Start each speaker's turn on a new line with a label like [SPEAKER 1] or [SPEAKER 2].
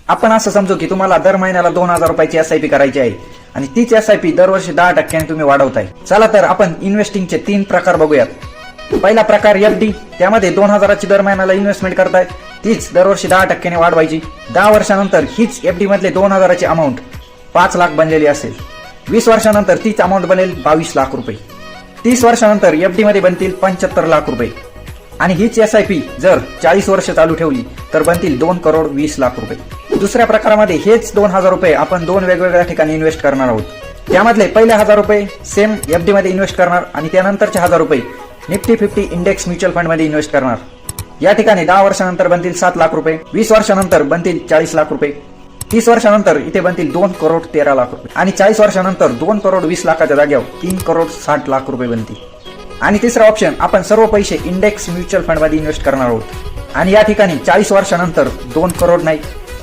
[SPEAKER 1] आपण असं समजू की तुम्हाला दर महिन्याला 2000 रुपयाची SIP करायची आहे आणि तीच SIP दरवर्षी 10% तुम्ही वाढवताय. चला तर आपण इन्व्हेस्टिंगचे 3 प्रकार बघूयात. पहिला प्रकार FD, त्यामध्ये 2000ची दर महिन्याला इन्व्हेस्टमेंट करताय, तीच दरवर्षी 10% वाढवायची. 10 वर्षानंतर हीच FD मधले 2000ची अमाऊंट 5 लाख बनलेली असेल. 20 वर्षानंतर तीच अमाऊंट बनेल 22 लाख रुपये. 30 वर्षानंतर FD मध्ये बनतील 75 लाख रुपये आणि हीच SIP जर 40 वर्ष चालू ठेवली तर बनतील 2 करोड 20 लाख रुपये. दुसऱ्या प्रकारामध्ये हेच 2000 रुपये आपण 2 वेगवेगळ्या ठिकाणी इन्व्हेस्ट करणार आहोत. त्यामधले पहिले 1000 रुपये सेम FD मध्ये इन्व्हेस्ट करणार आणि त्यानंतरचे 1000 रुपये निफ्टी 50 इंडेक्स म्युच्युअल फंड मध्ये इन्व्हेस्ट करणार. या ठिकाणी 10 वर्षानंतर बनतील 7 लाख रुपये, 20 वर्षानंतर बनतील 40 लाख रुपये, 30 वर्षानंतर इथे बनतील 2 करोड 13 लाख रुपये आणि 40 वर्षानंतर 2 करोड 20 लाखाच्या जागेवर 3 करोड 60 लाख रुपये बनतील. आणि तिसरा ऑप्शन, आपण सर्व पैसे इंडेक्स म्युच्युअल फंड मध्ये इन्व्हेस्ट करणार आहोत आणि या ठिकाणी 40 वर्षानंतर 2 करोड नाही